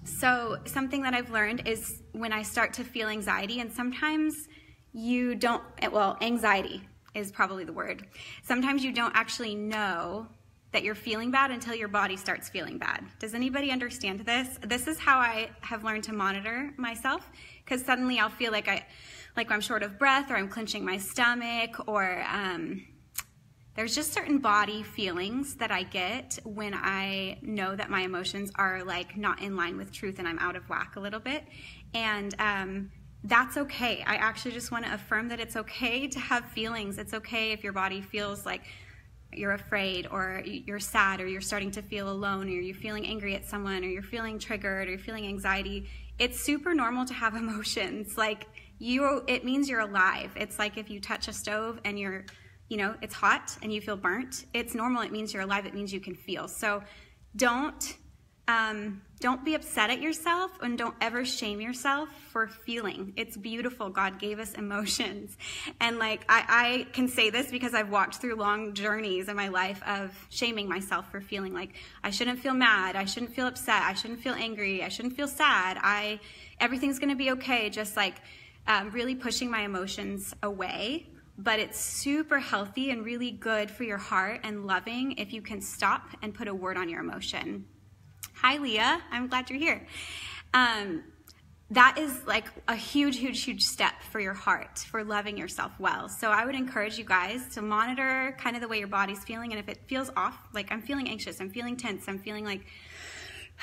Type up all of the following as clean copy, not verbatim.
So something that I've learned is when I start to feel anxiety, and sometimes you don't, well, anxiety is probably the word. Sometimes you don't actually know that you're feeling bad until your body starts feeling bad. Does anybody understand this? This is how I have learned to monitor myself, because suddenly I'll feel like I'm short of breath, or I'm clenching my stomach, or there's just certain body feelings that I get when I know that my emotions are like not in line with truth and I'm out of whack a little bit. And that's okay. I actually just want to affirm that it's okay to have feelings. It's okay if your body feels like you're afraid, or you're sad, or you're starting to feel alone, or you're feeling angry at someone, or you're feeling triggered, or you're feeling anxiety. It's super normal to have emotions. Like it means you're alive. It's like if you touch a stove and it's hot and you feel burnt. It's normal. It means you're alive. It means you can feel. So don't be upset at yourself, and don't ever shame yourself for feeling. It's beautiful. God gave us emotions. And like, I can say this because I've walked through long journeys in my life of shaming myself for feeling like I shouldn't feel mad. I shouldn't feel upset. I shouldn't feel angry. I shouldn't feel sad. Everything's going to be okay. Just like really pushing my emotions away. But it's super healthy and really good for your heart and loving if you can stop and put a word on your emotion. Hi, Leah. I'm glad you're here. That is like a huge, huge, huge step for your heart, for loving yourself well. So I would encourage you guys to monitor kind of the way your body's feeling. And if it feels off, like I'm feeling anxious, I'm feeling tense, I'm feeling like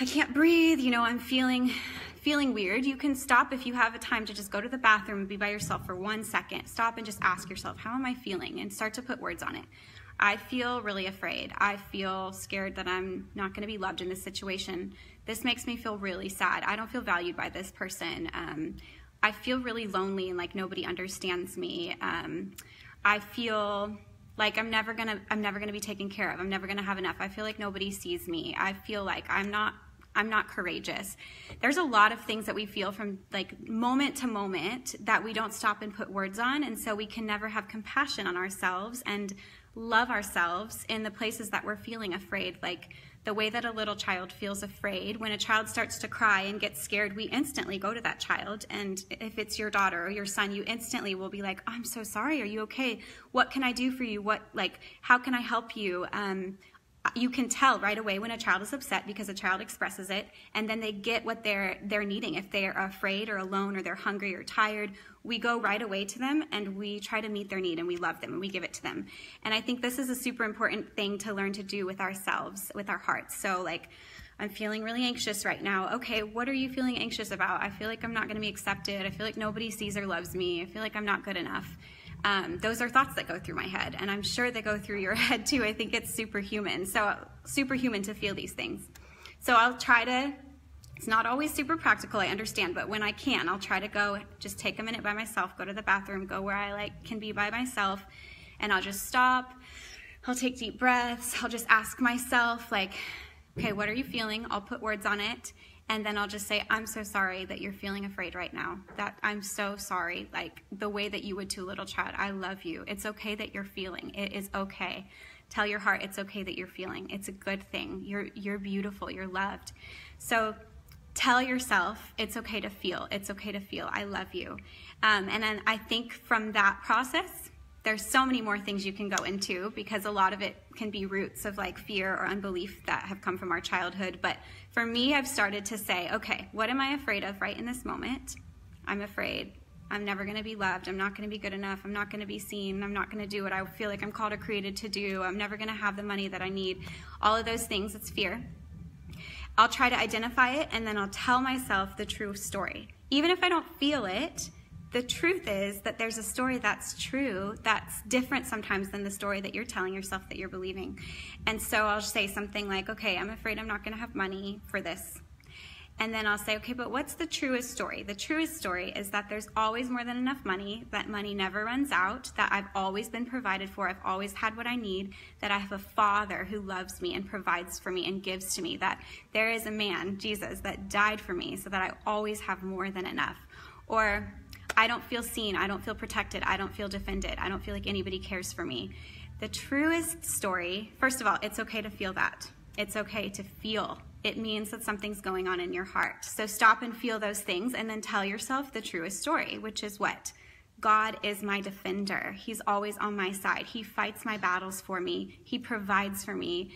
I can't breathe, I'm feeling weird, you can stop if you have a time to just go to the bathroom and be by yourself for 1 second. Stop and just ask yourself, how am I feeling? And start to put words on it. I feel really afraid. I feel scared that I'm not going to be loved in this situation. This makes me feel really sad. I don't feel valued by this person. I feel really lonely and like nobody understands me. I feel like I'm never gonna be taken care of. I'm never gonna have enough. I feel like nobody sees me. I feel like I'm not courageous. There's a lot of things that we feel from like moment to moment that we don't stop and put words on, and so we can never have compassion on ourselves and love ourselves in the places that we're feeling afraid. Like the way that a little child feels afraid, when a child starts to cry and gets scared, we instantly go to that child. And if it's your daughter or your son, you instantly will be like, oh, I'm so sorry. Are you okay? What can I do for you? How can I help you? You can tell right away when a child is upset because a child expresses it, and then they get what they're needing. If they're afraid or alone or they're hungry or tired, we go right away to them and we try to meet their need, and we love them and we give it to them. And I think this is a super important thing to learn to do with ourselves, with our hearts. So like, I'm feeling really anxious right now. Okay, what are you feeling anxious about? I feel like I'm not going to be accepted. I feel like nobody sees or loves me. I feel like I'm not good enough. Those are thoughts that go through my head, and I'm sure they go through your head too. I think it's superhuman. So superhuman to feel these things. So I'll try to, it's not always super practical, I understand, but when I can, I'll try to go, just take a minute by myself, go to the bathroom, go where I can be by myself, and I'll just stop. I'll take deep breaths. I'll just ask myself okay, what are you feeling? I'll put words on it. And then I'll just say, I'm so sorry that you're feeling afraid right now. That I'm so sorry, like the way that you would to a little child. I love you. It's okay that you're feeling. It is okay. Tell your heart it's okay that you're feeling. It's a good thing. You're beautiful. You're loved. So tell yourself it's okay to feel. It's okay to feel. I love you. And then I think from that process, there's so many more things you can go into, because a lot of it can be roots of like fear or unbelief that have come from our childhood. But for me, I've started to say, okay, what am I afraid of right in this moment? I'm afraid I'm never going to be loved. I'm not going to be good enough. I'm not going to be seen. I'm not going to do what I feel like I'm called or created to do. I'm never going to have the money that I need. All of those things, it's fear. I'll try to identify it, and then I'll tell myself the true story. Even if I don't feel it, the truth is that there's a story that's true, that's different sometimes than the story that you're telling yourself that you're believing. And so I'll say something like, okay, I'm afraid I'm not going to have money for this. And then I'll say, okay, but what's the truest story? The truest story is that there's always more than enough money, that money never runs out, that I've always been provided for, I've always had what I need, that I have a Father who loves me and provides for me and gives to me, that there is a man, Jesus, that died for me so that I always have more than enough. Or I don't feel seen, I don't feel protected, I don't feel defended, I don't feel like anybody cares for me. The truest story, first of all, it's okay to feel that. It's okay to feel It means that something's going on in your heart. So stop and feel those things and then tell yourself the truest story, which is what? God is my defender. He's always on my side. He fights my battles for me. He provides for me.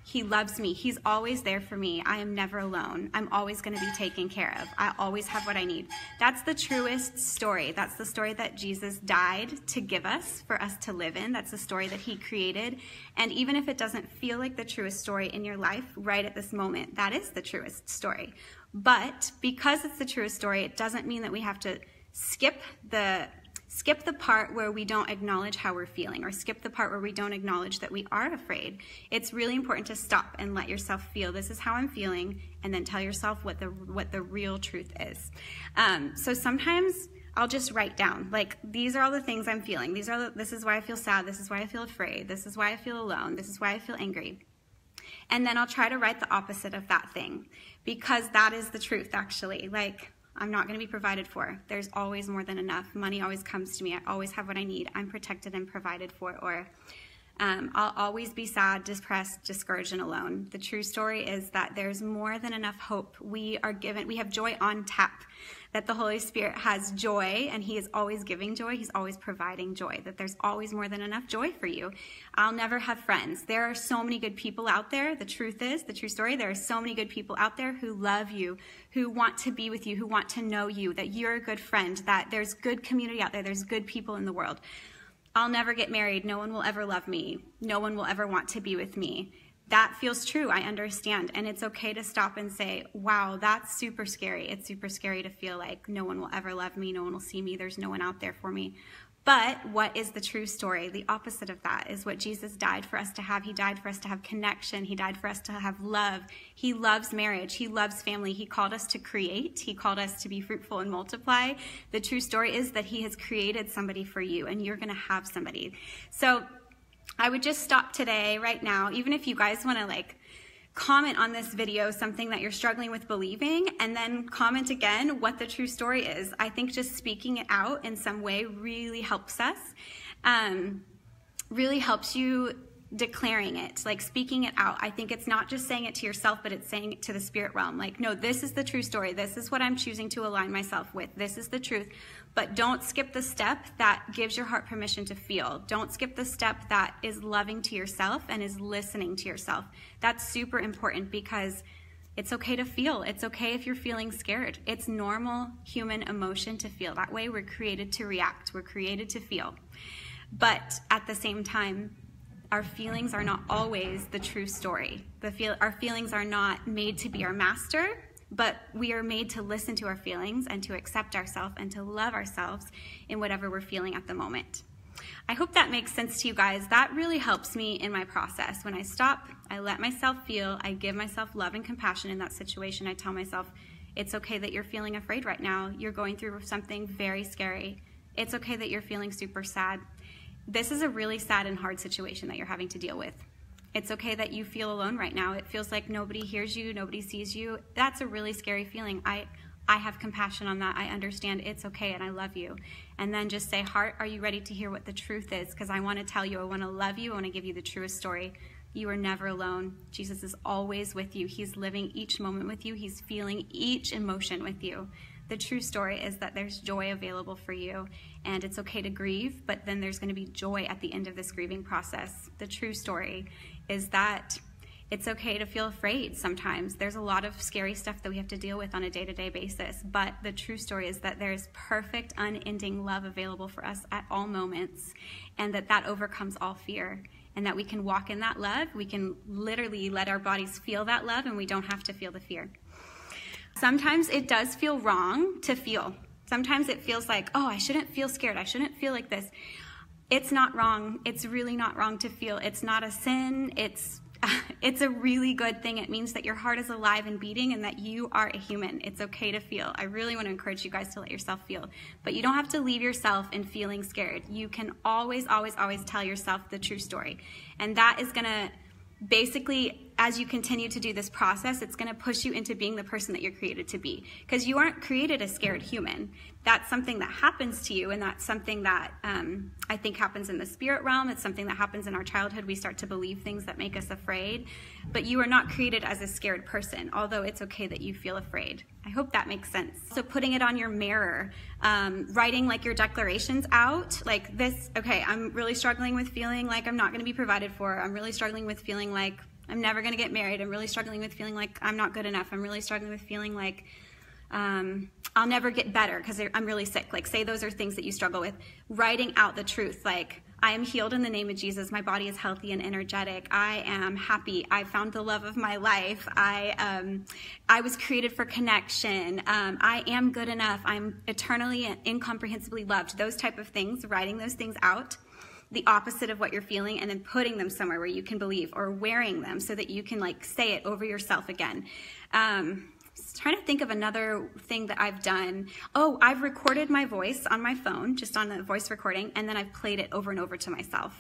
He loves me. He's always there for me. I am never alone. I'm always going to be taken care of. I always have what I need. That's the truest story. That's the story that Jesus died to give us, for us to live in. That's the story that he created. And even if it doesn't feel like the truest story in your life right at this moment, that is the truest story. But because it's the truest story, it doesn't mean that we have to skip the part where we don't acknowledge how we're feeling, or skip the part where we don't acknowledge that we are afraid. It's really important to stop and let yourself feel, this is how I'm feeling, and then tell yourself what the real truth is. So sometimes I'll just write down, like, these are all the things I'm feeling. This is why I feel sad. This is why I feel afraid. This is why I feel alone. This is why I feel angry. And then I'll try to write the opposite of that thing, because that is the truth, actually. Like, I'm not going to be provided for. There's always more than enough. Money always comes to me. I always have what I need. I'm protected and provided for. Or I'll always be sad, depressed, discouraged, and alone. The true story is that there's more than enough hope. We have joy on tap, that the Holy Spirit has joy, and he is always giving joy. He's always providing joy, that there's always more than enough joy for you. I'll never have friends. There are so many good people out there. The truth is, the true story, there are so many good people out there who love you, who want to be with you, who want to know you, that you're a good friend, that there's good community out there. There's good people in the world. I'll never get married. No one will ever love me. No one will ever want to be with me. That feels true. I understand. And it's okay to stop and say, wow, that's super scary. It's super scary to feel like no one will ever love me. No one will see me. There's no one out there for me. But what is the true story? The opposite of that is what Jesus died for us to have. He died for us to have connection. He died for us to have love. He loves marriage. He loves family. He called us to create. He called us to be fruitful and multiply. The true story is that he has created somebody for you, and you're going to have somebody. So I would just stop today, right now, even if you guys want to comment on this video something that you're struggling with believing, and then comment again what the true story is. I think just speaking it out in some way really helps us, really helps you declaring it, like speaking it out. I think it's not just saying it to yourself, but it's saying it to the spirit realm. Like, no, this is the true story. This is what I'm choosing to align myself with. This is the truth. But don't skip the step that gives your heart permission to feel. Don't skip the step that is loving to yourself and is listening to yourself. That's super important, because it's okay to feel. It's okay if you're feeling scared. It's normal human emotion to feel that way. We're created to react. We're created to feel. But at the same time, our feelings are not always the true story. Our feelings are not made to be our master, but we are made to listen to our feelings and to accept ourselves and to love ourselves in whatever we're feeling at the moment. I hope that makes sense to you guys. That really helps me in my process. When I stop, I let myself feel, I give myself love and compassion in that situation. I tell myself, it's okay that you're feeling afraid right now. You're going through something very scary. It's okay that you're feeling super sad. This is a really sad and hard situation that you're having to deal with. It's okay that you feel alone right now. It feels like nobody hears you, nobody sees you. That's a really scary feeling. I have compassion on that. I understand. It's okay, and I love you. And then just say, heart, are you ready to hear what the truth is? Because I want to tell you, I want to love you, I want to give you the truest story. You are never alone. Jesus is always with you. He's living each moment with you. He's feeling each emotion with you. The true story is that there's joy available for you, and it's okay to grieve, but then there's going to be joy at the end of this grieving process. The true story is that it's okay to feel afraid sometimes. There's a lot of scary stuff that we have to deal with on a day-to-day basis, but the true story is that there's perfect, unending love available for us at all moments, and that overcomes all fear, and that we can walk in that love. We can literally let our bodies feel that love, and we don't have to feel the fear. Sometimes it does feel wrong to feel. Sometimes it feels like, oh, I shouldn't feel scared. I shouldn't feel like this. It's not wrong. It's really not wrong to feel. It's not a sin. It's a really good thing. It means that your heart is alive and beating, and that you are a human. It's okay to feel. I really want to encourage you guys to let yourself feel. But you don't have to leave yourself in feeling scared. You can always, always, always tell yourself the true story. And that is going to basically as you continue to do this process, it's going to push you into being the person that you're created to be, because you aren't created a scared human. That's something that happens to you, and that's something that I think happens in the spirit realm. It's something that happens in our childhood. We start to believe things that make us afraid, but you are not created as a scared person, although it's okay that you feel afraid. I hope that makes sense. So putting it on your mirror, writing like your declarations out, like this, okay, I'm really struggling with feeling like I'm not going to be provided for. I'm really struggling with feeling like I'm never going to get married. I'm really struggling with feeling like I'm not good enough. I'm really struggling with feeling like I'll never get better because I'm really sick. Like, say those are things that you struggle with. Writing out the truth, like, I am healed in the name of Jesus. My body is healthy and energetic. I am happy. I found the love of my life. I was created for connection. I am good enough. I'm eternally and incomprehensibly loved. Those type of things, writing those things out, the opposite of what you're feeling, and then putting them somewhere where you can believe, or wearing them so that you can like say it over yourself again. Trying to think of another thing that I've done. Oh, I've recorded my voice on my phone, just on the voice recording, and then I've played it over and over to myself.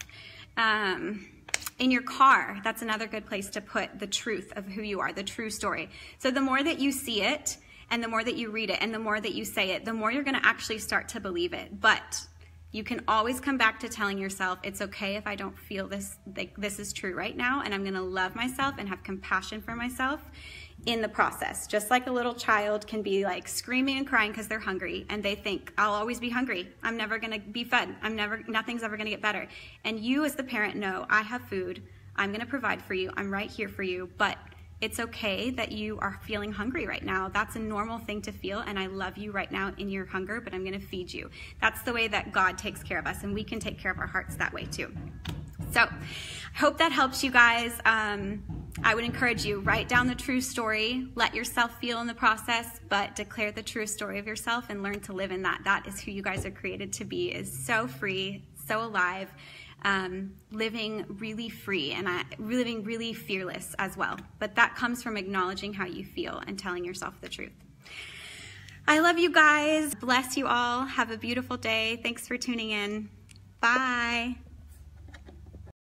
In your car, that's another good place to put the truth of who you are, the true story. So the more that you see it, and the more that you read it, and the more that you say it, the more you're going to actually start to believe it. But you can always come back to telling yourself, it's okay if I don't feel this, like this is true right now, and I'm going to love myself and have compassion for myself in the process. Just like a little child can be like screaming and crying because they're hungry, and they think, I'll always be hungry. I'm never going to be fed. Nothing's ever going to get better. And you as the parent know, I have food. I'm going to provide for you. I'm right here for you. But it's okay that you are feeling hungry right now. That's a normal thing to feel, and I love you right now in your hunger, but I'm going to feed you. That's the way that God takes care of us, and we can take care of our hearts that way too. So I hope that helps you guys. I would encourage you, write down the true story, let yourself feel in the process, but declare the truest story of yourself and learn to live in that. That is who you guys are created to be, is so free, so alive, living really free, and living really fearless as well. But that comes from acknowledging how you feel and telling yourself the truth. I love you guys. Bless you all. Have a beautiful day. Thanks for tuning in. Bye.